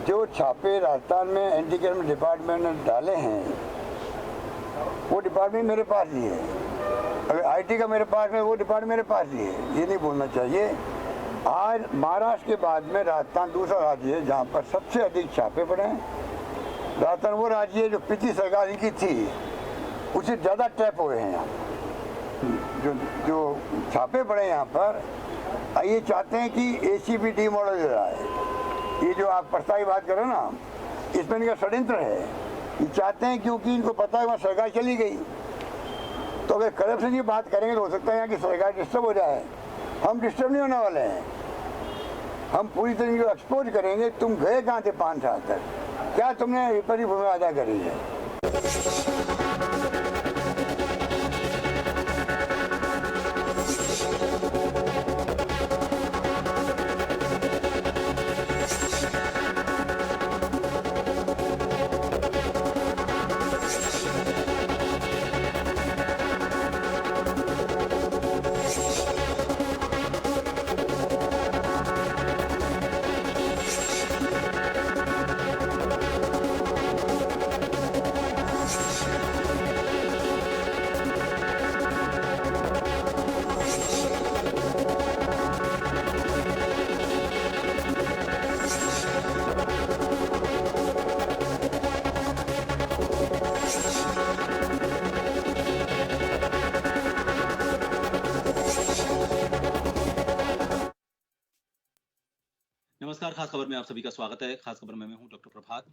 जो छापे राजस्थान में एंटी करप्शन डिपार्टमेंट ने डाले हैं वो डिपार्टमेंट मेरे पास ही है। अगर आईटी का मेरे पास है वो डिपार्टमेंट मेरे पास ही है, ये नहीं बोलना चाहिए। आज महाराष्ट्र के बाद में राजस्थान दूसरा राज्य है जहाँ पर सबसे अधिक छापे पड़े हैं। राजस्थान वो राज्य है जो पिछली सरकार इनकी थी उससे ज़्यादा टैप हुए हैं। यहाँ जो छापे पड़े यहाँ पर, ये चाहते हैं कि ACPD मॉडल जो है, ये जो आप प्रस्तावित बात करो ना, इसमें इनका षड्यंत्र है। ये चाहते हैं क्योंकि इनको पता है वहाँ सरकार चली गई, तो अगर करप्शन की बात करेंगे तो हो सकता है यहाँ की सरकार डिस्टर्ब हो जाए। हम डिस्टर्ब नहीं होने वाले हैं, हम पूरी तरीके से एक्सपोज करेंगे। तुम गए कहाँ थे 5 साल तक, क्या तुमने विपरीत भूमिका अदा करी है? नमस्कार, खास खबर में आप सभी का स्वागत है। खास खबर में मैं हूं डॉक्टर प्रभात।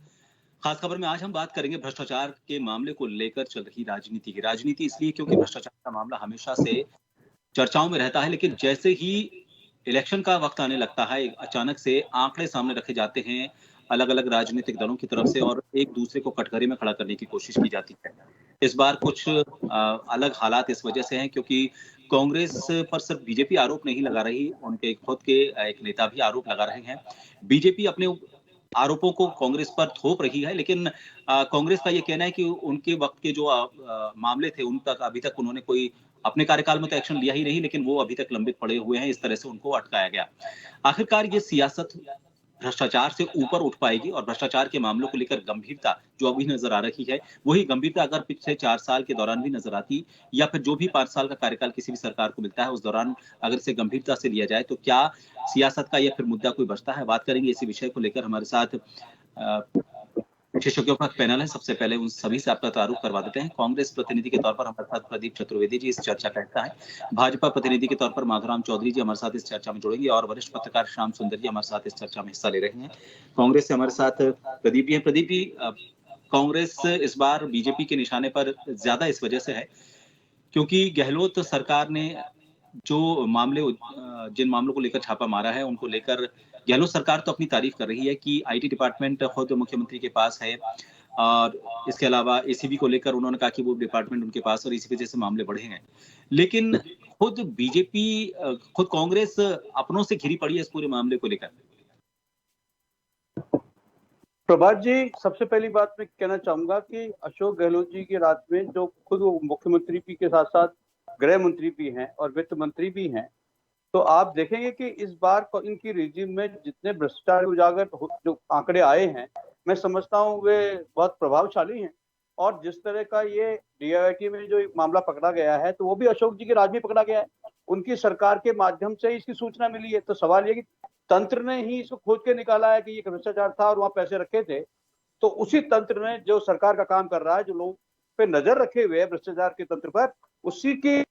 खास खबर में आज हम बात करेंगे भ्रष्टाचार के मामले को लेकर चल रही राजनीति की। राजनीति इसलिए क्योंकि भ्रष्टाचार का मामला हमेशा से चर्चाओं में रहता है, लेकिन जैसे ही इलेक्शन का वक्त आने लगता है अचानक से आंकड़े सामने रखे जाते हैं अलग अलग राजनीतिक दलों की तरफ से और एक दूसरे को कटघरे में खड़ा करने की कोशिश की जाती है। इस बार कुछ अलग हालात इस वजह से हैं क्योंकि कांग्रेस पर सिर्फ बीजेपी आरोप नहीं लगा रही, उनके खुद के एक नेता भी आरोप लगा रहे हैं। बीजेपी अपने आरोपों को कांग्रेस पर थोप रही है, लेकिन कांग्रेस का ये कहना है कि उनके वक्त के जो मामले थे उन तक अभी तक उन्होंने कोई अपने कार्यकाल में तो एक्शन लिया ही नहीं, लेकिन वो अभी तक लंबित पड़े हुए हैं। इस तरह से उनको अटकाया गया। आखिरकार ये सियासत भ्रष्टाचार से ऊपर उठ पाएगी और भ्रष्टाचार के मामलों को लेकर गंभीरता जो अभी नजर आ रही है, वही गंभीरता अगर पिछले 4 साल के दौरान भी नजर आती या फिर जो भी 5 साल का कार्यकाल किसी भी सरकार को मिलता है उस दौरान अगर इसे गंभीरता से लिया जाए तो क्या सियासत का या फिर मुद्दा कोई बचता है? बात करेंगे इसी विषय को लेकर। हमारे साथ विशेषज्ञों का पैनल है। सबसे पहले उन सभी से आपका तारुफ करवा देते हैं। कांग्रेस प्रतिनिधि के तौर पर हमारे साथ प्रदीप चतुर्वेदी जी इस चर्चा का हिस्सा है। भाजपा प्रतिनिधि के तौर पर माधवराम चौधरी जी हमारे साथ इस चर्चा में जुड़ेंगे और वरिष्ठ पत्रकार श्याम सुंदर जी हमारे साथ इस चर्चा में हिस्सा ले रहे हैं। कांग्रेस से हमारे साथ प्रदीप जी हैं। प्रदीप जी, कांग्रेस इस बार बीजेपी के निशाने पर ज्यादा इस वजह से है क्योंकि गहलोत सरकार ने जो मामले जिन मामलों को लेकर छापा मारा है उनको लेकर गहलोत सरकार तो अपनी तारीफ कर रही है कि आईटी डिपार्टमेंट खुद मुख्यमंत्री के पास है और इसके अलावा एसीबी को लेकर उन्होंने कहा कि वो डिपार्टमेंट उनके पास और इसी वजह से मामले बढ़े हैं। लेकिन खुद बीजेपी, खुद कांग्रेस अपनों से घिरी पड़ी है इस पूरे मामले को लेकर। प्रभात जी, सबसे पहली बात मैं कहना चाहूंगा कि अशोक गहलोत जी के राज में जो खुद वो मुख्यमंत्री भी के साथ साथ गृह मंत्री भी हैं और वित्त मंत्री भी हैं, तो आप देखेंगे कि इस बार इनकी रिजीम में जितने भ्रष्टाचार उजागर जो आंकड़े आए हैं, मैं समझता हूँ वे बहुत प्रभावशाली हैं। और जिस तरह का ये DIIT में जो मामला पकड़ा गया है तो वो भी अशोक जी के राज में पकड़ा गया है, उनकी सरकार के माध्यम से इसकी सूचना मिली है। तो सवाल ये कि तंत्र ने ही इसको खोज के निकाला है कि ये भ्रष्टाचार था और वहां पैसे रखे थे, तो उसी तंत्र ने जो सरकार का काम कर रहा है, जो लोगों पे नजर रखे हुए है भ्रष्टाचार के तंत्र पर, उसी के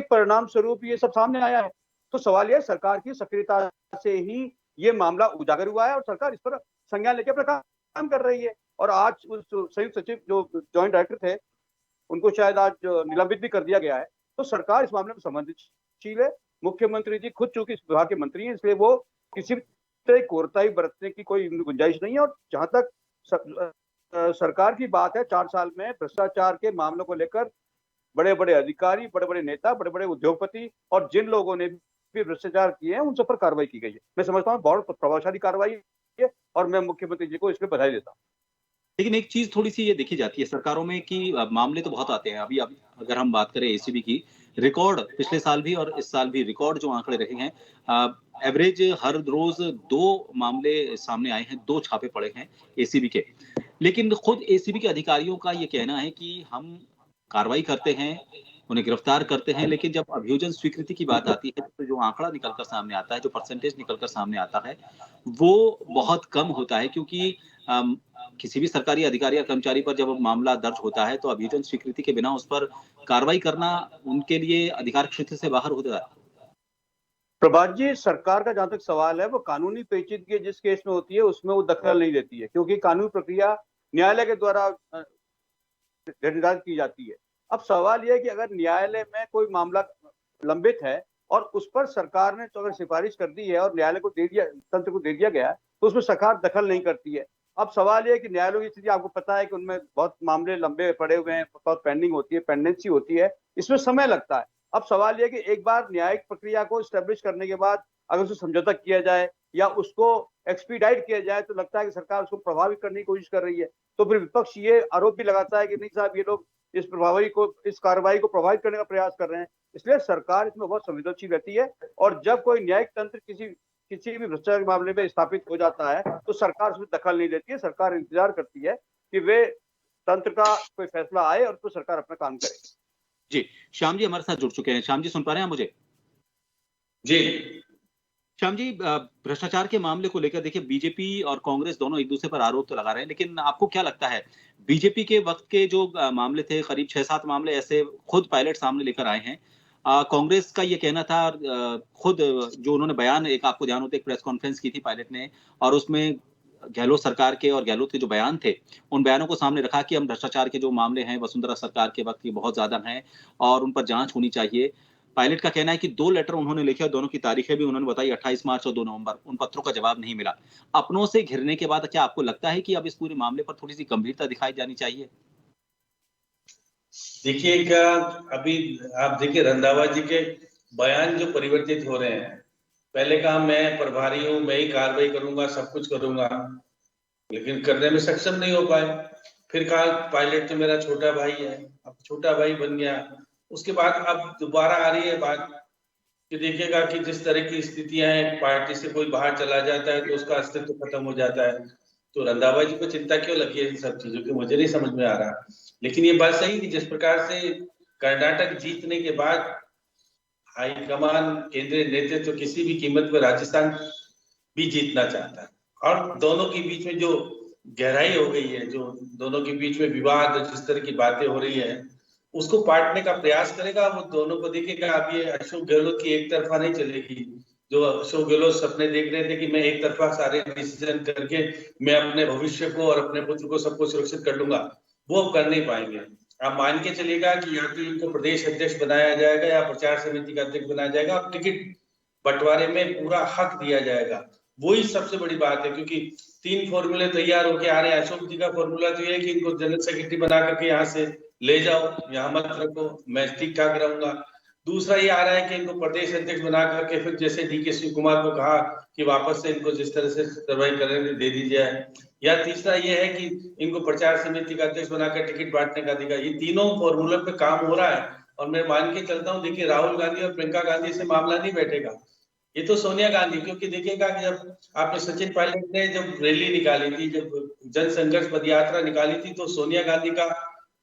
परिणाम स्वरूप ये सब सामने आया है। तो सवाल यह सरकार की सक्रियता से ही ये मामला उजागर हुआ है और सरकार इस पर संज्ञान लेकर अपना काम कर रही है। और आज उस संयुक्त सचिव जो जॉइंट डायरेक्टर थे उनको शायद आज निलंबित भी कर दिया गया है। तो सरकार इस मामले में संवेदनशील है। मुख्यमंत्री जी खुद चूंकि इस विभाग के मंत्री हैं, इसलिए वो किसी तरह कोताही बरतने की कोई गुंजाइश नहीं है। और जहां तक सरकार की बात है, 4 साल में भ्रष्टाचार के मामलों को लेकर बड़े बड़े अधिकारी, बड़े बड़े नेता, बड़े बड़े उद्योगपति और जिन लोगों ने भी भ्रष्टाचार किए हैं उन सब पर कार्रवाई की गई है। मैं समझता हूँ बहुत प्रभावशाली कार्रवाई है और मैं मुख्यमंत्री जी को इसमें बधाई देता हूँ। लेकिन एक चीज थोड़ी सी ये देखी जाती है सरकारों में कि मामले तो बहुत आते हैं। अभी अगर हम बात करें एसीबी की, रिकॉर्ड पिछले साल भी और इस साल भी रिकॉर्ड जो आंकड़े रहे हैं। एवरेज हर रोज 2 मामले सामने आए हैं, 2 छापे पड़े हैं एसीबी के। लेकिन खुद एसीबी के अधिकारियों का ये कहना है कि हम कार्रवाई करते हैं, उन्हें गिरफ्तार करते हैं, लेकिन जब अभियोजन स्वीकृति की बात आती है तो जो आंकड़ा निकलकर सामने आता है, जो परसेंटेज निकलकर सामने आता है, वो बहुत कम होता है। क्योंकि किसी भी सरकारी अधिकारी या कर्मचारी पर जब मामला दर्ज होता है तो अभियोजन स्वीकृति के बिना उस पर कार्रवाई करना उनके लिए अधिकार क्षेत्र से बाहर होता है। प्रभात जी, सरकार का जहां तक सवाल है वो कानूनी पेचीदगी जिस केस में होती है उसमें वो दखल नहीं देती है, क्योंकि कानूनी प्रक्रिया न्यायालय के द्वारा निर्धारित की जाती है। अब सवाल यह है कि अगर न्यायालय में कोई मामला लंबित है और उस पर सरकार ने तो अगर सिफारिश कर दी है और न्यायालय को दे दिया, तंत्र को दे दिया गया है, तो उसमें सरकार दखल नहीं करती है। अब सवाल यह है कि न्यायालयों की स्थिति आपको पता है कि उनमें बहुत मामले लंबे पड़े हुए हैं, बहुत पेंडिंग होती है, पेंडेंसी होती है, इसमें समय लगता है। अब सवाल यह कि एक बार न्यायिक प्रक्रिया को स्टैब्लिश करने के बाद अगर उससे समझौता किया जाए या उसको एक्सपीडाइट किया जाए तो लगता है कि सरकार उसको प्रभावित करने की कोशिश कर रही है। तो फिर विपक्ष ये आरोप भी लगाता है कि नहीं साहब, ये लोग इस कार्रवाई को प्रभावित करने का प्रयास कर रहे हैं। इसलिए सरकार इसमें बहुत संवेदनशील रहती है और जब कोई न्यायिक तंत्र किसी भी भ्रष्टाचार मामले में स्थापित हो जाता है तो सरकार उसमें दखल नहीं लेती है। सरकार इंतजार करती है कि वे तंत्र का कोई फैसला आए और तो सरकार अपना काम करे। जी, श्याम जी हमारे साथ जुड़ चुके हैं। श्याम जी सुन पा रहे हैं मुझे? जी श्याम जी, भ्रष्टाचार के मामले को लेकर देखिए बीजेपी और कांग्रेस दोनों एक दूसरे पर आरोप तो लगा रहे हैं, लेकिन आपको क्या लगता है बीजेपी के वक्त के जो मामले थे, करीब 6-7 मामले ऐसे खुद पायलट सामने लेकर आए हैं। कांग्रेस का ये कहना था, खुद जो उन्होंने बयान, एक आपको ध्यान होता है, एक प्रेस कॉन्फ्रेंस की थी पायलट ने और उसमें गहलोत सरकार के और गहलोत के जो बयान थे उन बयानों को सामने रखा कि हम भ्रष्टाचार के जो मामले हैं वसुंधरा सरकार के वक्त ये बहुत ज्यादा हैं और उन पर जांच होनी चाहिए। पायलट का कहना है कि 2 लेटर उन्होंने लिखे और दोनों की तारीखें भी उन्होंने बताई, 28 मार्च और 2 नवंबर। उन पत्रों का जवाब नहीं मिला। अपनों से घिरने के बाद क्या आपको लगता है कि अब इस पूरे मामले पर थोड़ी सी गंभीरता दिखाई जानी चाहिए? देखिए, क्या अभी आप देखिए रंधावा जी के बयान जो परिवर्तित हो रहे हैं, पहले कहा मैं प्रभारी हूं, मैं ही कार्रवाई करूंगा, सब कुछ करूंगा, लेकिन करने में सक्षम नहीं हो पाए। फिर कहा पायलट तो मेरा छोटा भाई है, अब छोटा भाई बन गया। उसके बाद अब दोबारा आ रही है बात कि देखिएगा कि जिस तरह की स्थितियां हैं, पार्टी से कोई बाहर चला जाता है तो उसका अस्तित्व खत्म हो जाता है। तो रंधावा जी को चिंता क्यों लगी है इन सब चीजों की, मुझे नहीं समझ में आ रहा। लेकिन ये बात सही कि जिस प्रकार से कर्नाटक जीतने के बाद हाईकमान, केंद्रीय नेतृत्व किसी भी कीमत पर राजस्थान भी जीतना चाहता है और दोनों के बीच में जो गहराई हो गई है, जो दोनों के बीच में विवाद, जिस तरह की बातें हो रही है, उसको पाटने का प्रयास करेगा। वो दोनों को देखेगा। अब ये अशोक गहलोत की एक तरफा नहीं चलेगी। जो अशोक गहलोत सपने देख रहे थे कि मैं एक तरफा सारे डिसीजन करके मैं अपने भविष्य को और अपने पुत्र को सबको सुरक्षित कर लूंगा, वो कर नहीं पाएंगे। आप मान के चलिएगा कि या तो इनको प्रदेश अध्यक्ष बनाया जाएगा या प्रचार समिति का अध्यक्ष बनाया जाएगा, अब टिकट बंटवारे में पूरा हक दिया जाएगा। वही सबसे बड़ी बात है, क्योंकि 3 फॉर्मूले तैयार होके आ रहे हैं। अशोक जी का फॉर्मूला तो ये है कि इनको जनरल सेक्रेटरी बना करके यहाँ से ले जाओ, यहाँ मत रखो, मैं ठीक ठाक रहूंगा। दूसरा ये आ रहा है कि इनको प्रदेश अध्यक्ष बना करके फिर जैसे डीके शिव कुमार को कहा कि वापस से इनको जिस तरह से सर्वाइव करने दे दी जाए। या तीसरा ये है कि इनको प्रचार समिति का अध्यक्ष बनाकर टिकट बांटने का अधिकार। ये तीनों फॉर्मूले पे काम हो रहा है और मैं मान के चलता हूँ, देखिए राहुल गांधी और प्रियंका गांधी से मामला नहीं बैठेगा, ये तो सोनिया गांधी। क्योंकि देखिएगा कि जब आपने सचिन पायलट ने जब रैली निकाली थी, जब जन संघर्ष पद यात्रा निकाली थी, तो सोनिया गांधी का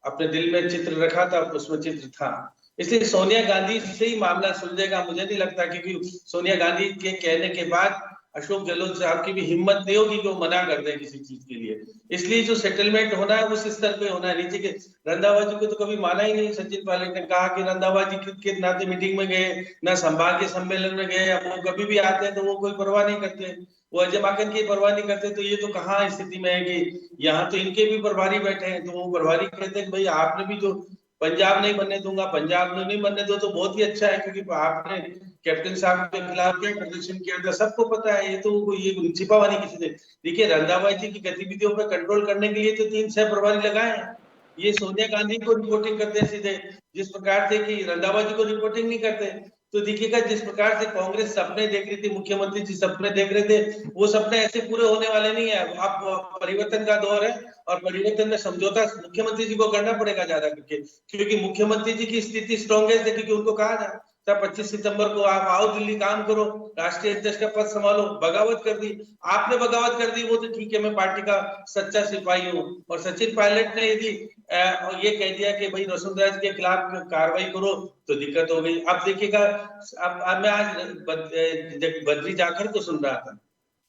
अपने दिल में चित्र रखा था, उसमें चित्र था। इसलिए सोनिया गांधी से ही मामला सुलझेगा, मुझे नहीं लगता, क्योंकि सोनिया गांधी के कहने के बाद अशोक गहलोत साहब की भी हिम्मत नहीं होगी कि वो मना कर दे किसी चीज के लिए। इसलिए जो सेटलमेंट होना है उस स्तर पे होना है। नीचे के रंधावा जी को तो कभी माना ही नहीं। सचिन पायलट ने कहा कि रंधावा जी के ना तो मीटिंग में गए, ना संभागीय सम्मेलन में गए, वो कभी भी आते हैं तो वो कोई परवाह नहीं करते, वो अजय माकन की परवाह नहीं करते। तो ये तो कहाँ स्थिति में है कि यहाँ तो इनके भी प्रभारी बैठे हैं, तो वो प्रभारी कहते हैं भाई आपने भी जो पंजाब नहीं बनने दूंगा, पंजाब में नहीं बनने दो, तो बहुत ही अच्छा है, क्योंकि आपने कैप्टन साहब के खिलाफ क्या प्रदर्शन किया था सबको पता है। ये तो ये छिपा हुआ नहीं किसी ने। देखिए रंधावा जी की गतिविधियों पर कंट्रोल करने के लिए तो 3 सह प्रभारी लगाए हैं। ये सोनिया गांधी को रिपोर्टिंग करते हैं सीधे, जिस प्रकार से कि रंधावा जी को रिपोर्टिंग नहीं करते। तो देखिएगा जिस प्रकार से कांग्रेस सपने देख रही थी, मुख्यमंत्री जी सपने देख रहे थे, वो सपने ऐसे पूरे होने वाले नहीं है। अब परिवर्तन का दौर है और परिवर्तन में समझौता मुख्यमंत्री जी को करना पड़ेगा ज्यादा करके, क्योंकि मुख्यमंत्री जी की स्थिति स्ट्रॉन्गेस्ट है, क्योंकि उनको कहा था 25 सितंबर को आप आओ दिल्ली, काम करो, राष्ट्रीय अध्यक्ष का पद संभालो। बगावत कर दी आपने, बगावत कर दी, वो तो ठीक है, मैं पार्टी का सच्चा सिपाही हूँ। और सचिन पायलट ने यदि ये कह दिया कि भाई वसुंधरा जी के खिलाफ कार्रवाई करो तो दिक्कत हो गई। अब देखिएगा, अब मैं आज बद्री जाखड़ को सुन रहा था,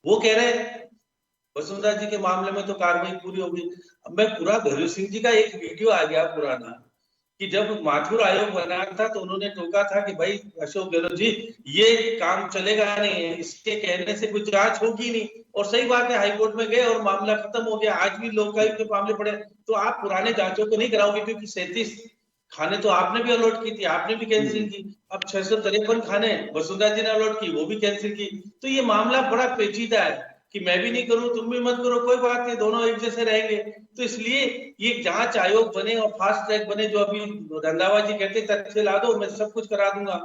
वो कह रहे हैं वसुंधरा जी के मामले में तो कार्रवाई पूरी होगी। अब मैं पूरा भैरव सिंह जी का एक वीडियो आ गया पुराना, कि जब माथुर आयोग बना था तो उन्होंने टोका था कि भाई अशोक गहलोत जी ये काम चलेगा नहीं, इसके कहने से कुछ जांच होगी नहीं। और सही बात है, हाईकोर्ट में गए और मामला खत्म हो गया। आज भी लोकायुक्त के मामले पड़े, तो आप पुराने जांचों को नहीं कराओगे, क्योंकि 37 खाने तो आपने भी अलॉट की थी, आपने भी कैंसिल की। अब 653 खाने वसुंधरा जी ने अलॉट की, वो भी कैंसिल की। तो ये मामला बड़ा पेचीदा है कि मैं भी नहीं करूं तुम भी मत करो, कोई बात नहीं, दोनों एक जैसे रहेंगे। तो इसलिए ये जांच आयोग बने और फास्ट ट्रैक बने। जो अभी रंधावा जी कहते तथ्य ला दो, मैं सब कुछ करा दूंगा,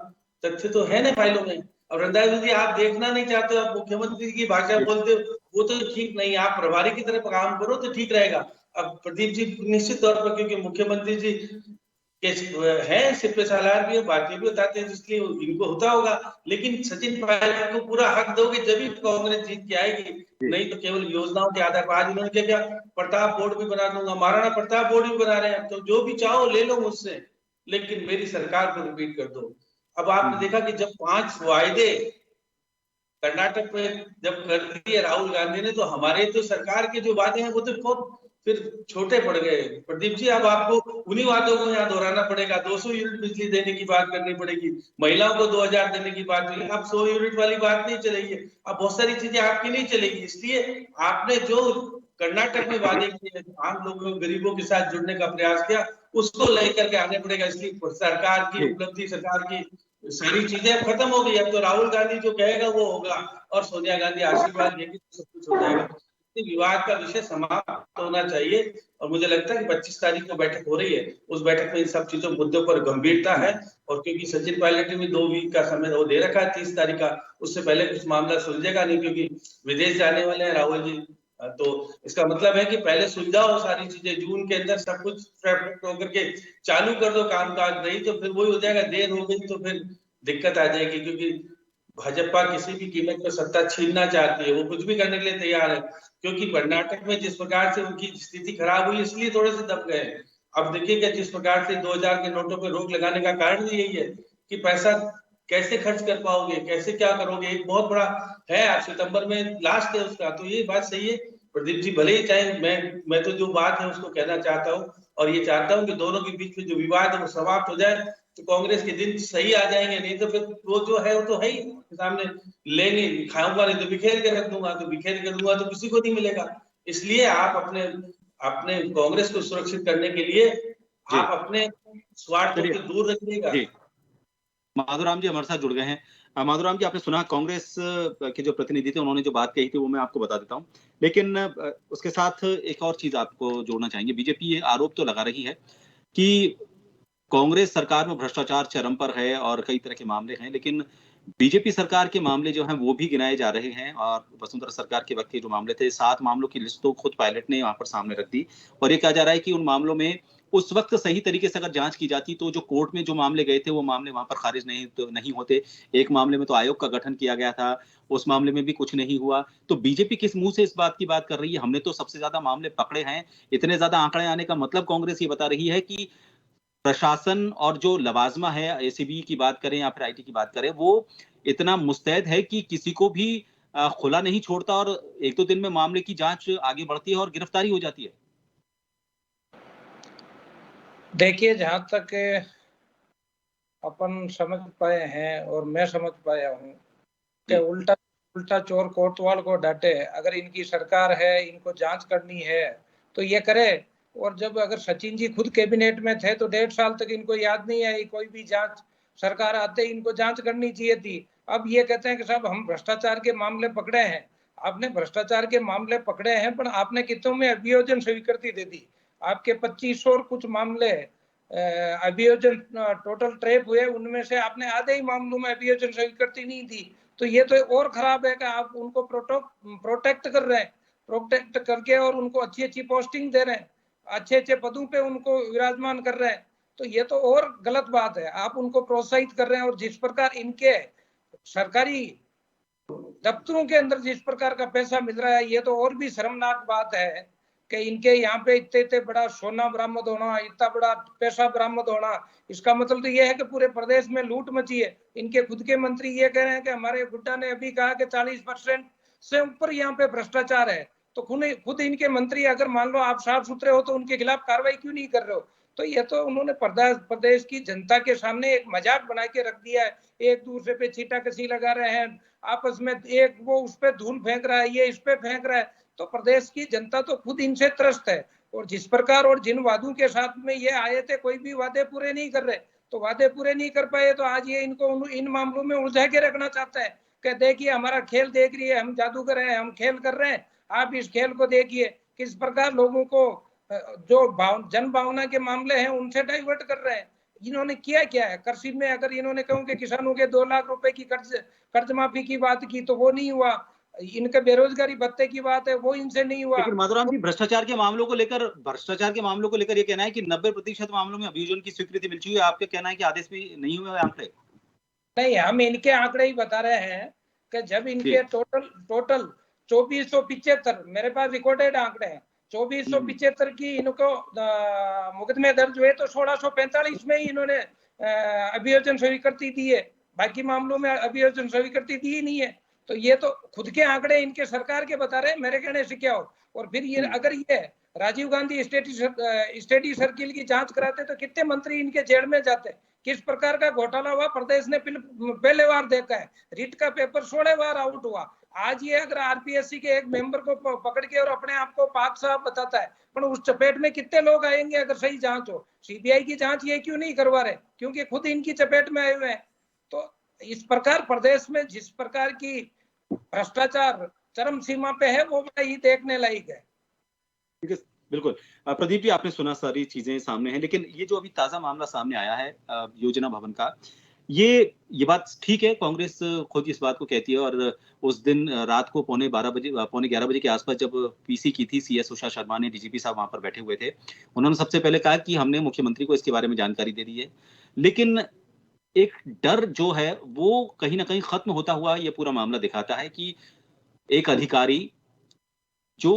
तथ्य तो है ना फाइलों में। अब रंधावा जी आप देखना नहीं चाहते हो, आप मुख्यमंत्री की भाषा बोलते हो, वो तो ठीक नहीं। आप प्रभारी की तरह काम करो तो ठीक रहेगा। अब प्रदीप जी निश्चित तौर पर, क्योंकि मुख्यमंत्री जी है, सिपे सालार भी है, भारतीय भी बताते हैं, इसलिए इनको होता होगा। लेकिन सचिन पायलट को पूरा हक दोगे जब भी कांग्रेस जीत के आएगी, नहीं तो केवल योजनाओं के आधार पर। आज उन्होंने क्या, प्रताप बोर्ड भी बना दूंगा, महाराणा प्रताप बोर्ड भी बना रहे हैं, तो जो भी चाहो ले लो मुझसे, लेकिन मेरी सरकार को रिपीट कर दो। अब आपने देखा कि जब 5 वायदे कर्नाटक में जब कर दिए राहुल गांधी ने, तो हमारे तो सरकार के जो वादे हैं वो तो बहुत फिर छोटे पड़ गए। प्रदीप जी, अब आपको उन्हीं वादों को यहाँ दोहराना पड़ेगा। 200 यूनिट बिजली देने की बात करनी पड़ेगी, महिलाओं को 2000 देने की बात करेगी। अब 100 यूनिट वाली बात नहीं चलेगी, अब बहुत सारी चीजें आपकी नहीं चलेगी। इसलिए आपने जो कर्नाटक में वादे किए, आम लोगों गरीबों के साथ जुड़ने का प्रयास किया, उसको लेकर के आने पड़ेगा। इसलिए सरकार की उपलब्धि, सरकार की सारी चीजें अब खत्म हो गई। अब तो राहुल गांधी जो कहेगा वो होगा, और सोनिया गांधी आशीर्वाद देगी तो सब कुछ हो जाएगा। विवाद का विषय समाप्त होना चाहिए। और मुझे लगता है कि 25 तारीख को बैठक हो रही है, उस बैठक में इन सब चीजों मुद्दों पर गंभीरता है। और क्योंकि सचिन पायलट ने भी 2 वीक का समय वो दे रखा है, 30 तारीख का, उससे पहले कुछ मामला सुलझेगा नहीं, क्योंकि विदेश जाने वाले हैं राहुल जी। तो इसका मतलब है कि पहले सुलझाओ सारी चीजें, जून के अंदर सब कुछ होकर के चालू कर दो कामकाज। नहीं तो फिर वही हो जाएगा, देर हो गई तो फिर दिक्कत आ जाएगी। क्योंकि भाजपा किसी भी कीमत पर सत्ता छीनना चाहती है, वो कुछ भी करने के लिए तैयार है। क्योंकि कर्नाटक में जिस प्रकार से उनकी स्थिति खराब हुई, इसलिए थोड़े से दब गए। अब देखिएगा जिस प्रकार से 2000 के नोटों पर रोक लगाने का कारण यही है कि पैसा कैसे खर्च कर पाओगे, कैसे क्या करोगे, एक बहुत बड़ा है। आप सितंबर में लास्ट है उसका, तो ये बात सही है प्रदीप जी। भले ही चाहे मैं तो जो बात है उसको कहना चाहता हूँ, और ये चाहता हूँ कि दोनों के बीच में जो विवाद है वो समाप्त हो जाए, तो कांग्रेस के दिन सही आ जाएंगे। नहीं तो फिर वो जो है वो तो है ही सामने, लेंगे, खाऊंगा नहीं तो बिखेर के रख दूंगा, तो बिखेर के दूंगा तो किसी को नहीं मिलेगा। इसलिए आप अपने अपने कांग्रेस को सुरक्षित करने के लिए आप अपने स्वार्थ को दूर रखिएगा। माधुराम जी हमारे साथ जुड़ गए हैं। माधुराम जी, आपने सुना कांग्रेस के जो प्रतिनिधि थे, उन्होंने जो बात कही थी वो मैं आपको बता देता हूं, लेकिन उसके साथ एक और चीज आपको जोड़ना चाहेंगे। बीजेपी ये आरोप तो लगा रही है कि कांग्रेस सरकार में भ्रष्टाचार चरम पर है और कई तरह के मामले हैं, लेकिन बीजेपी सरकार के मामले जो हैं वो भी गिनाए जा रहे हैं। और वसुंधरा सरकार के वक्त के जो मामले थे, 7 मामलों की लिस्ट तो खुद पायलट ने वहां पर सामने रख दी, और ये कहा जा रहा है कि उन मामलों में उस वक्त सही तरीके से अगर जांच की जाती तो जो कोर्ट में जो मामले गए थे वो मामले वहां पर खारिज नहीं होते। एक मामले में तो आयोग का गठन किया गया था, उस मामले में भी कुछ नहीं हुआ। तो बीजेपी किस मुंह से इस बात की बात कर रही है? हमने तो सबसे ज्यादा मामले पकड़े हैं। इतने ज्यादा आंकड़े आने का मतलब कांग्रेस ये बता रही है कि प्रशासन और जो लवाजमा है, एसीबी की बात करें या फिर आईटी की बात करें, वो इतना मुस्तैद है कि किसी को भी खुला नहीं छोड़ता, और 1-2 दिन में मामले की जांच आगे बढ़ती है और गिरफ्तारी हो जाती है। देखिए, जहां तक अपन समझ पाए हैं और मैं समझ पाया हूं कि उल्टा चोर कोतवाल को डांटे। अगर इनकी सरकार है, इनको जांच करनी है तो ये करे। और जब अगर सचिन जी खुद कैबिनेट में थे तो 1.5 साल तक इनको याद नहीं आई कोई भी जांच। सरकार आते ही इनको जांच करनी चाहिए थी। अब ये कहते हैं कि साहब हम भ्रष्टाचार के मामले पकड़े हैं। आपने भ्रष्टाचार के मामले पकड़े हैं, पर आपने कितनों में अभियोजन स्वीकृति दे दी। आपके 2500 और कुछ मामले अभियोजन टोटल ट्रेप हुए, उनमें से आपने आधे ही मामलों में अभियोजन स्वीकृति नहीं दी, तो ये तो और खराब है कि आप उनको प्रोटेक्ट कर रहे हैं, प्रोटेक्ट करके और उनको अच्छी अच्छी पोस्टिंग दे रहे हैं, अच्छे अच्छे पदों पे उनको विराजमान कर रहे हैं, तो ये तो और गलत बात है। आप उनको प्रोत्साहित कर रहे हैं और जिस प्रकार इनके सरकारी दफ्तरों के अंदर जिस प्रकार का पैसा मिल रहा है, ये तो और भी शर्मनाक बात है कि इनके यहाँ पे इतने इतने बड़ा सोना बरामद होना, इतना बड़ा पैसा बरामद होना, इसका मतलब तो ये है कि पूरे प्रदेश में लूट मची है। इनके खुद के मंत्री ये कह रहे हैं कि हमारे हुड्डा ने अभी कहा कि 40% से ऊपर यहाँ पे भ्रष्टाचार है, तो खुद इनके मंत्री अगर मान लो आप साफ सुथरे हो तो उनके खिलाफ कार्रवाई क्यों नहीं कर रहे हो? तो ये तो उन्होंने प्रदेश की जनता के सामने एक मजाक बना के रख दिया है। एक दूसरे पे छींटाकशी लगा रहे हैं आपस में, एक वो उस पे धूल फेंक रहा है, ये इस पे फेंक रहा है, तो प्रदेश की जनता तो खुद इनसे त्रस्त है। और जिस प्रकार और जिन वादों के साथ में ये आए थे, कोई भी वादे पूरे नहीं कर रहे, तो वादे पूरे नहीं कर पाए तो आज ये इनको इन मामलों में उलझा के रखना चाहता है कि देखिए हमारा खेल देख रही है, हम जादूगर हैं, हम खेल कर रहे हैं, आप इस खेल को देखिए किस प्रकार लोगों को जो जन भावना के मामले हैं उनसे डाइवर्ट कर रहे हैं। इन्होंने किया क्या है? कृषि में अगर इन्होंने कहूं कि किसानों के 2 लाख रुपए की कर्ज माफी की बात की तो वो नहीं हुआ, इनके बेरोजगारी भत्ते की बात है वो इनसे नहीं हुआ। लेकिन माधुराम जी, भ्रष्टाचार के मामलों को लेकर ये कहना है कि 90% मामलों में अभियोजन की स्वीकृति मिल चुकी है, आपका कहना है कि आदेश भी नहीं हुए आंकड़े? नहीं, हम इनके आंकड़े ही बता रहे हैं कि जब इनके टोटल 2475, मेरे पास रिकॉर्डेड आंकड़े हैं, 2475 की इनको मुकदमे दर्ज हुए, तो 1645 में ही इन्होंने अभियोजन स्वीकृति दी है, बाकी मामलों में अभियोजन स्वीकृति दी ही नहीं है। तो ये तो खुद के आंकड़े इनके सरकार के बता रहे हैं, मेरे कहने से क्या हो। और फिर ये अगर ये राजीव गांधी स्टडी सर्किल की जांच कराते तो कितने मंत्री इनके जेल में जाते, किस प्रकार का घोटाला हुआ प्रदेश ने पहले बार देखा है। रिट का पेपर 16 बार आउट हुआ। आज ये अगर आरपीएससी के एक मेंबर को पकड़ के और अपने आप को पाक साहब बताता है, पर उस चपेट में कितने लोग आएंगे अगर सही जांच हो। सीबीआई की जांच ये क्यों नहीं करवा रहे? क्योंकि खुद इनकी चपेट में आए हुए हैं। तो इस प्रकार प्रदेश में जिस प्रकार की भ्रष्टाचार चरम सीमा पे है, वो बड़ा ही देखने लायक है। बिल्कुल। प्रदीप जी, आपने सुना, सारी चीजें सामने हैं, लेकिन ये जो अभी ताजा मामला सामने आया है योजना भवन का, ये बात ठीक है, कांग्रेस खुद इस बात को कहती है। और उस दिन रात को पौने 11 बजे के आसपास जब पीसी की थी, सीएस उषा शर्मा ने, डीजीपी साहब वहां पर बैठे हुए थे, उन्होंने सबसे पहले कहा कि हमने मुख्यमंत्री को इसके बारे में जानकारी दे दी है। लेकिन एक डर जो है वो कहीं ना कहीं खत्म होता हुआ ये पूरा मामला दिखाता है कि एक अधिकारी जो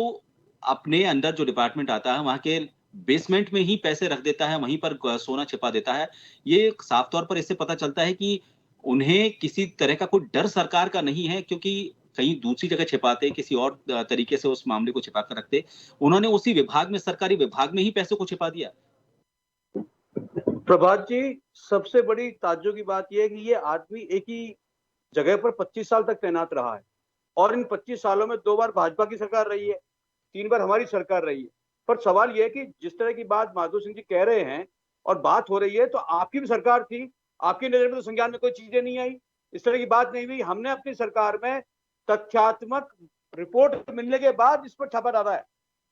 अपने अंदर जो डिपार्टमेंट आता है वहां के बेसमेंट में ही पैसे रख देता है, वहीं पर सोना छिपा देता है। ये साफ तौर पर इससे पता चलता है कि उन्हें किसी तरह का कोई डर सरकार का नहीं है, क्योंकि कहीं दूसरी जगह छिपाते, किसी और तरीके से उस मामले को छिपा कर रखते। उन्होंने उसी विभाग में, सरकारी विभाग में ही पैसों को छिपा दिया। प्रभात जी, सबसे बड़ी ताज्जुब की बात यह है कि ये आदमी एक ही जगह पर 25 साल तक तैनात रहा है, और इन 25 सालों में 2 बार भाजपा की सरकार रही है, 3 बार हमारी सरकार रही है। पर सवाल यह है कि जिस तरह की बात माधव सिंह जी कह रहे हैं और बात हो रही है, तो आपकी भी सरकार थी, आपकी नजर में तो संज्ञान में कोई चीजें नहीं आई, इस तरह की बात नहीं हुई। हमने अपनी सरकार में तथ्यात्मक रिपोर्ट मिलने के बाद इस पर छापा डाला है।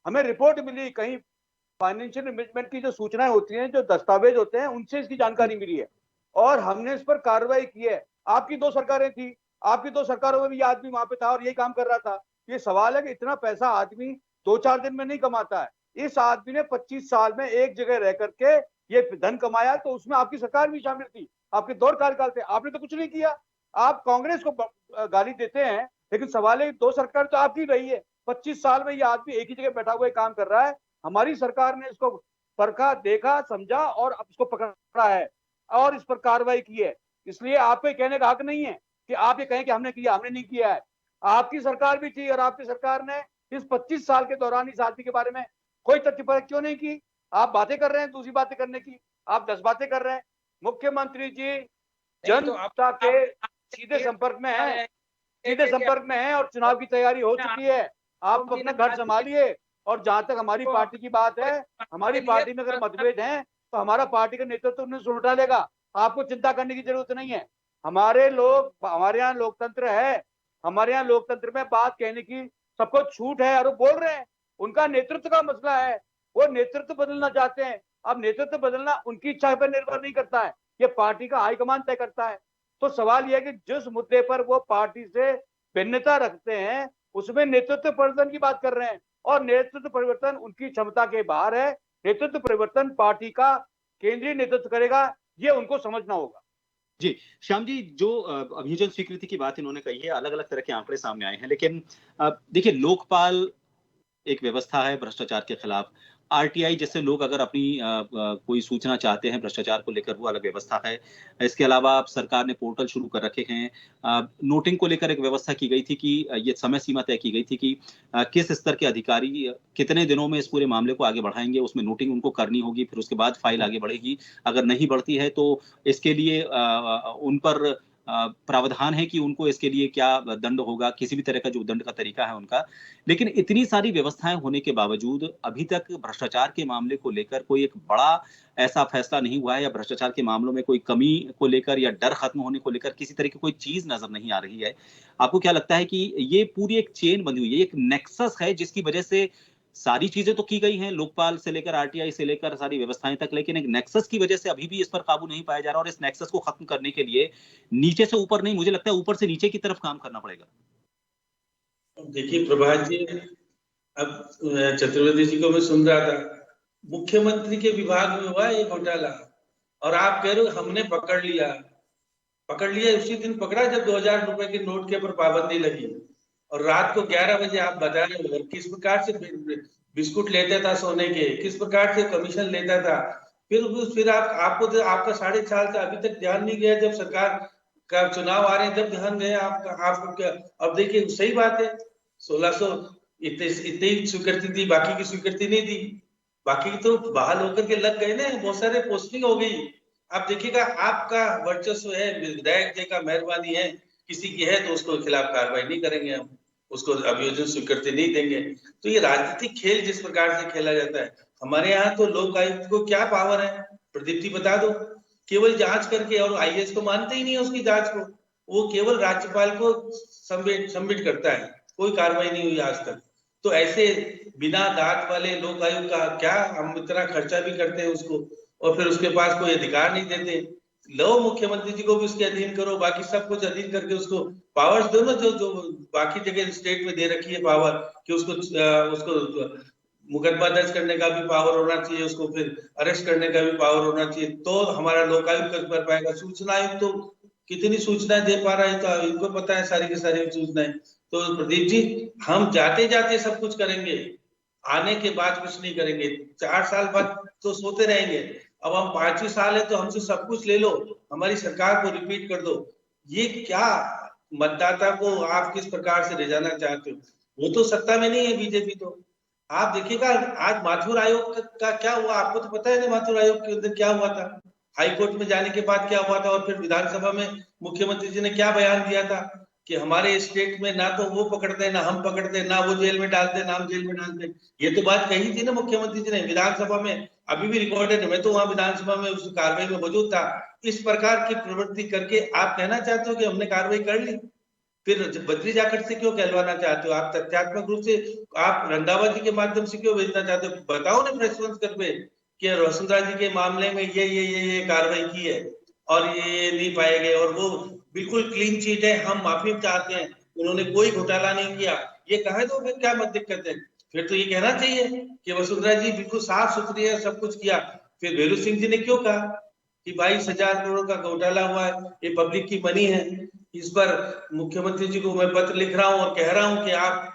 हमें रिपोर्ट मिली, कहीं फाइनेंशियल मैनेजमेंट की जो सूचनाएं होती हैं, जो दस्तावेज होते हैं, उनसे इसकी जानकारी मिली है और हमने इस पर कार्रवाई की है। आपकी 2 सरकारें थी, आपकी 2 सरकारों में भी आदमी वहां पे था और यही काम कर रहा था। ये सवाल है कि इतना पैसा आदमी 2-4 दिन में नहीं कमाता है। इस आदमी ने 25 साल में एक जगह रह करके ये धन कमाया, तो उसमें आपकी सरकार भी शामिल थी, आपके 2 कार्यकाल थे, आपने तो कुछ नहीं किया। आप कांग्रेस को गाली देते हैं, लेकिन सवाल है 2 सरकार तो आपकी रही है। 25 साल में ये आदमी एक ही जगह बैठा हुआ काम कर रहा है। हमारी सरकार ने इसको परखा, देखा, समझा और अब इसको पकड़ा है और इस पर कार्रवाई की है। इसलिए आपको कहने का हक नहीं है कि आप ये कहें कि हमने किया, हमने नहीं किया है। आपकी सरकार भी थी और आपकी सरकार ने इस 25 साल के दौरान इस आदमी के बारे में कोई तथ्य परख क्यों नहीं की? आप बातें कर रहे हैं दूसरी बातें करने की, आप 10 बातें कर रहे हैं। मुख्यमंत्री जी जनता के सीधे संपर्क में है, सीधे संपर्क में है और चुनाव की तैयारी हो चुकी है। आप अपना घर संभालिए। और जहां तक हमारी पार्टी की बात है, हमारी पार्टी में अगर मतभेद हैं तो हमारा पार्टी का नेतृत्व उन्हें सुलटा लेगा, आपको चिंता करने की जरूरत नहीं है। हमारे यहाँ लोकतंत्र है, हमारे यहाँ लोकतंत्र में बात कहने की सबको छूट है और वो बोल रहे हैं, उनका नेतृत्व का मसला है, वो नेतृत्व बदलना चाहते हैं। अब नेतृत्व बदलना उनकी इच्छा पर निर्भर नहीं करता है, ये पार्टी का हाईकमान तय करता है। तो सवाल यह है कि जिस मुद्दे पर वो पार्टी से भिन्नता रखते हैं उसमें नेतृत्व परिवर्तन की बात कर रहे हैं, और नेतृत्व परिवर्तन उनकी क्षमता के बाहर है। नेतृत्व परिवर्तन पार्टी का केंद्रीय नेतृत्व करेगा, ये उनको समझना होगा। जी श्याम जी, जो अभियोजन स्वीकृति की बात इन्होंने कही है, अलग अलग तरह के आंकड़े सामने आए हैं, लेकिन देखिए लोकपाल एक व्यवस्था है भ्रष्टाचार के खिलाफ। आरटीआई जैसे लोग अगर अपनी कोई सूचना चाहते हैं भ्रष्टाचार को लेकर, वो अलग व्यवस्था है। इसके अलावा सरकार ने पोर्टल शुरू कर रखे हैं। नोटिंग को लेकर एक व्यवस्था की गई थी कि ये समय सीमा तय की गई थी कि किस स्तर के अधिकारी कितने दिनों में इस पूरे मामले को आगे बढ़ाएंगे, उसमें नोटिंग उनको करनी होगी, फिर उसके बाद फाइल आगे बढ़ेगी। अगर नहीं बढ़ती है तो इसके लिए उन पर प्रावधान है कि उनको इसके लिए क्या दंड होगा, किसी भी तरह का जो दंड का तरीका है उनका। लेकिन इतनी सारी व्यवस्थाएं होने के बावजूद अभी तक भ्रष्टाचार के मामले को लेकर कोई एक बड़ा ऐसा फैसला नहीं हुआ है, या भ्रष्टाचार के मामलों में कोई कमी को लेकर या डर खत्म होने को लेकर किसी तरह की कोई चीज नजर नहीं आ रही है। आपको क्या लगता है कि ये पूरी एक चेन बनी हुई है, एक नेक्सस है जिसकी वजह से सारी चीजें तो की गई हैं, लोकपाल से लेकर आरटीआई से लेकर सारी व्यवस्थाएं तक, लेकिन एक नेक्सस की वजह से अभी भी इस पर काबू नहीं पाया जा रहा, और इस नेक्सस को खत्म करने के लिए नीचे से ऊपर नहीं, मुझे लगता है ऊपर से नीचे की तरफ काम करना पड़ेगा। देखिए प्रभात जी, अब चतुर्वेदी जी को मैं सुन रहा था, मुख्यमंत्री के विभाग में हुआ ये घोटाला, और आप कह रहे हो हमने पकड़ लिया। उसी दिन पकड़ा जब 2000 रुपए के नोट के ऊपर पाबंदी लगी, और रात को 11 बजे आप बता रहे हो किस प्रकार से बिस्कुट लेता था सोने के, किस प्रकार से कमीशन लेता था। फिर आपको तो आपका 4.5 साल से अभी तक ध्यान नहीं गया, जब सरकार का चुनाव आ रहे हैं जब ध्यान गया आपको क्या। अब देखिए सही बात है, 1600 इतनी स्वीकृति दी, बाकी की स्वीकृति नहीं दी, बाकी की तो बहाल होकर के लग गए ना, बहुत सारे पोस्टिंग हो गई। आप देखिएगा आपका वर्चस्व है, विधायक जी का मेहरबानी है, किसी की है तो उसको खिलाफ कार्रवाई नहीं करेंगे, हम उसको अभियोजन स्वीकृति नहीं देंगे। तो ये राजनीतिक खेल जिस प्रकार से खेला जाता है, हमारे यहाँ तो लोक आयुक्त को क्या पावर है, प्रदीप जी बता दो, केवल जांच करके, और आईएएस को मानते ही नहीं है उसकी जांच को, वो केवल राज्यपाल को सबमिट करता है, कोई कार्रवाई नहीं हुई आज तक। तो ऐसे बिना दांत वाले लोक आयुक्त का क्या, हम इतना खर्चा भी करते हैं उसको, और फिर उसके पास कोई अधिकार नहीं देते। लो मुख्यमंत्री जी को भी उसके अधीन करो, बाकी सब कुछ अधीन करके उसको पावर्स दो ना, जो बाकी जगह स्टेट में दे रखी है पावर, कि उसको मुकदमा दर्ज करने का भी पावर होना चाहिए, उसको फिर अरेस्ट करने का भी पावर होना चाहिए, तो हमारा लोकायुक्त कर पाएगा। सूचना आयुक्त तो कितनी सूचनाएं दे पा रहा है, तो इनको पता है सारी की सारी सूचनाएं। तो प्रदीप जी, हम जाते जाते सब कुछ करेंगे, आने के बाद कुछ नहीं करेंगे, 4 साल बाद तो सोते रहेंगे। अब हम 5 साल है तो हमसे सब कुछ ले लो, हमारी सरकार को रिपीट कर दो। ये क्या मतदाता को आप किस प्रकार से ले जाना चाहते हो? वो तो सत्ता में नहीं है बीजेपी। तो आप देखिएगा आज माथुर आयोग का क्या हुआ, आपको तो पता है ना माथुर आयोग के अंदर क्या हुआ था, हाईकोर्ट में जाने के बाद क्या हुआ था, और फिर विधानसभा में मुख्यमंत्री जी ने क्या बयान दिया था कि हमारे स्टेट में ना तो वो पकड़ते ना हम पकड़ते, ना वो जेल में डालते ना हम जेल में डालते। ये तो बात कही थी ना मुख्यमंत्री जी ने विधानसभा में, अभी भी रिकॉर्डेड है, मैं तो वहां विधानसभा में उस कार्रवाई में मौजूद था। इस प्रकार की प्रवृत्ति करके आप कहना चाहते हो कि हमने कार्रवाई कर ली, फिर बद्री जाकर से क्यों कहलवाना चाहते हो? आप तथ्यात्मक रूप से आप रंधावा जी के माध्यम से क्यों भेजना चाहते हो? बताओ ना प्रेस कॉन्फ्रेंस कर पे कि वसुंधरा जी के मामले में ये कार्रवाई की है और ये नहीं पाए गए, और वो बिल्कुल क्लीन चीट है, हम माफी चाहते हैं, उन्होंने कोई घोटाला नहीं किया, ये कहे तो फिर क्या मत दिक्कत है? फिर तो ये कहना चाहिए कि वसुंधरा जी बिल्कुल साफ सुथरी है, सब कुछ किया। फिर भेलू सिंह जी ने क्यों कहा कि 22,000 करोड़ का घोटाला हुआ है, ये पब्लिक की मनी है, इस पर मुख्यमंत्री जी को मैं पत्र लिख रहा हूं और कह रहा हूं कि आप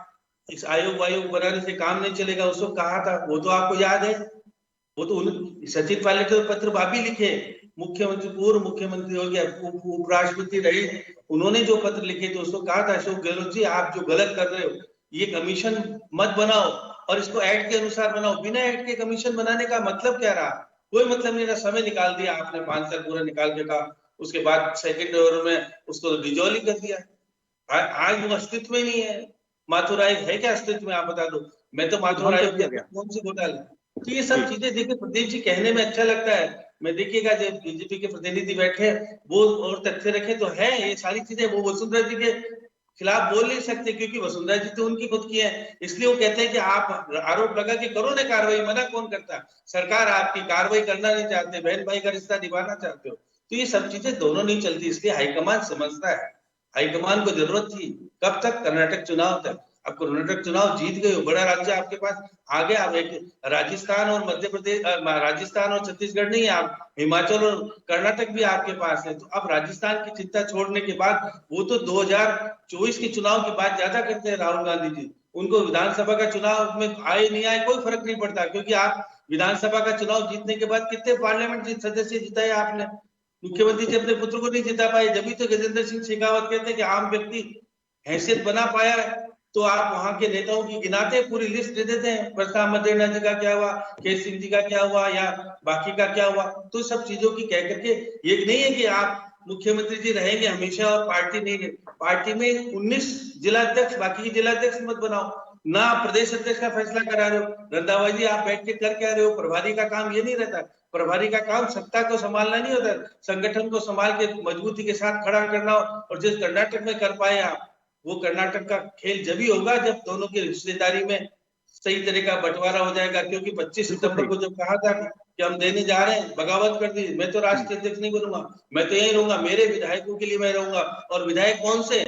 इस आयोग बनाने से काम नहीं चलेगा। उसको कहा था, वो तो आपको याद है, वो तो सचिन पायलट के पत्र भाभी लिखे, मुख्यमंत्री पूर्व मुख्यमंत्री हो गया, उपराष्ट्रपति रहे, उन्होंने जो पत्र लिखे थे उसको कहा था अशोक गहलोत जी आप जो गलत कर रहे हो, ये कमीशन मत बनाओ और इसको एक्ट के अनुसार बनाओ। बिना एक्ट के कमीशन बनाने का मतलब क्या रहा? कोई मतलब नहीं रहा। समय निकाल दिया आपने, 5 साल पूरा निकाल के कहा, उसके बाद सेकंड ओवर में उसको डिजोल्व कर दिया। आज वो अस्तित्व में नहीं है। माथुर आयोग है क्या अस्तित्व में? आप बता दो। मैं तो माथुर आयोग कौन सी घोटाला। तो ये सब चीजें देखिए प्रदीप जी कहने में अच्छा लगता है, मैं देखिएगा जब बीजेपी के प्रतिनिधि बैठे वो और तथ्य रखे तो है ये सारी चीजें, वो वसुंधरा जी के खिलाफ बोल नहीं सकते, क्योंकि वसुंधरा जी तो उनकी खुद की है, इसलिए वो कहते हैं कि आप आरोप लगा के करो ना कार्रवाई, मना कौन करता है? सरकार आपकी कार्रवाई करना नहीं चाहते, बहन भाई का रिश्ता निभाना चाहते हो, तो ये सब चीजें दोनों नहीं चलती, इसलिए हाईकमान समझता है। हाईकमान को जरूरत थी कब तक? कर्नाटक चुनाव तक। अब कर्नाटक चुनाव जीत गए हो, बड़ा राज्य आपके पास आ गया। अब एक राजस्थान और मध्य प्रदेश, राजस्थान और छत्तीसगढ़ नहीं है, आप हिमाचल और कर्नाटक भी आपके पास है। तो अब राजस्थान की चिंता छोड़ने के बाद, वो तो 2024 के चुनाव की बात ज्यादा करते हैं राहुल गांधी जी, उनको विधानसभा का चुनाव में आए नहीं आए कोई फर्क नहीं पड़ता, क्योंकि आप विधानसभा का चुनाव जीतने के बाद कितने पार्लियामेंट सदस्य जिताए आपने? मुख्यमंत्री जी अपने पुत्र को नहीं जिता पाए, जब भी तो गजेंद्र सिंह शेखावत कहते हैं कि आम व्यक्ति हैसियत बना पाया है, तो आप वहां के नेताओं की गिनाते हैं, पूरी लिस्ट दे देते हैं, प्रताप मदेना जी का क्या हुआ, केश सिंह जी का क्या हुआ, या बाकी का क्या हुआ। तो सब चीजों की कह करके, ये नहीं है कि आप मुख्यमंत्री जी रहेंगे हमेशा और पार्टी नहीं रहे। पार्टी में 19 जिलाध्यक्ष, बाकी के जिलाध्यक्ष मत बनाओ ना, प्रदेश अध्यक्ष का फैसला करा रहे हो। रंधावा जी आप बैठ के कर क्या रहे हो? प्रभारी का काम ये नहीं रहता, प्रभारी का काम सत्ता को संभालना नहीं होता, संगठन को संभाल के मजबूती के साथ खड़ा करना। और जिस कर्नाटक में कर पाए आप, वो कर्नाटक का खेल जब ही होगा जब दोनों की रिश्तेदारी में सही तरह का बंटवारा हो जाएगा। क्योंकि 25 सितंबर को जब कहा था कि हम देने जा रहे हैं, बगावत कर दी, मैं तो राष्ट्रीय अध्यक्ष नहीं बनूंगा, मैं तो यही रहूंगा, मेरे विधायकों के लिए मैं रहूंगा। और विधायक कौन से?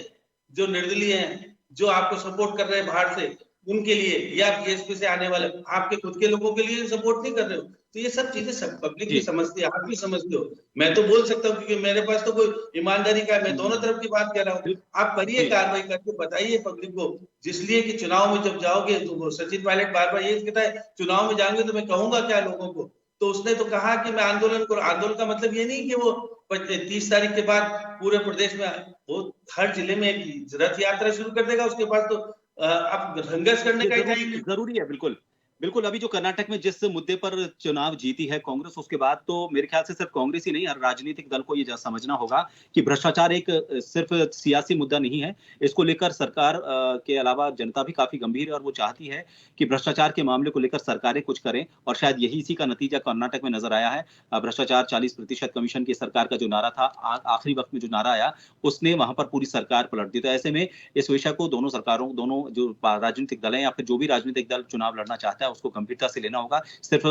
जो निर्दलीय हैं, जो आपको सपोर्ट कर रहे हैं बाहर से, उनके लिए, या बीएसपी से आने वाले आपके खुद के लोगों के लिए सपोर्ट नहीं कर रहे हो। तो ये सब चीजें सब पब्लिक भी समझती है, आप भी समझते हो, मैं तो बोल सकता हूँ क्योंकि मेरे पास तो कोई ईमानदारी का, मैं दोनों तरफ की बात कर रहा हूँ। आप करिए कार्रवाई करके बताइए पब्लिक को, जिसलिए कि चुनाव में जब जाओगे तो वो सचिन पायलट बार बार ये कहता है चुनाव में जाएंगे तो मैं कहूंगा क्या लोगों को। तो उसने तो कहा कि मैं आंदोलन करूं। आंदोलन का मतलब ये नहीं कि वो 30 तारीख के बाद पूरे प्रदेश में, वो हर जिले में एक रथ यात्रा शुरू कर देगा, उसके बाद तो अब संघर्ष करने का ही टाइम जरूरी है। बिल्कुल बिल्कुल। अभी जो कर्नाटक में जिस मुद्दे पर चुनाव जीती है कांग्रेस, उसके बाद तो मेरे ख्याल से सिर्फ कांग्रेस ही नहीं, हर राजनीतिक दल को ये समझना होगा कि भ्रष्टाचार एक सिर्फ सियासी मुद्दा नहीं है। इसको लेकर सरकार के अलावा जनता भी काफी गंभीर है और वो चाहती है कि भ्रष्टाचार के मामले को लेकर सरकारें कुछ करें, और शायद यही इसी का नतीजा कर्नाटक में नजर आया है। भ्रष्टाचार 40% कमीशन की सरकार का जो नारा था, आखिरी वक्त में जो नारा आया, उसने वहां पर पूरी सरकार पलट दी। तो ऐसे में इस विषय को दोनों सरकारों, दोनों जो राजनीतिक दल हैं या फिर जो भी राजनीतिक दल चुनाव लड़ना चाहता है, उसको गंभीरता से लेना होगा। सिर्फ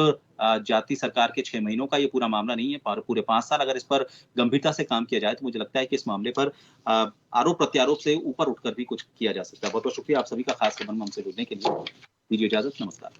जाति सरकार के 6 महीनों का ये पूरा मामला नहीं है, पूरे 5 साल अगर इस पर गंभीरता से काम किया जाए तो मुझे लगता है कि इस मामले पर आरोप प्रत्यारोप से ऊपर उठकर भी कुछ किया जा सकता है। बहुत बहुत शुक्रिया आप सभी का खास खबर में हमसे जुड़ने के लिए। दीजिए इजाजत, नमस्कार।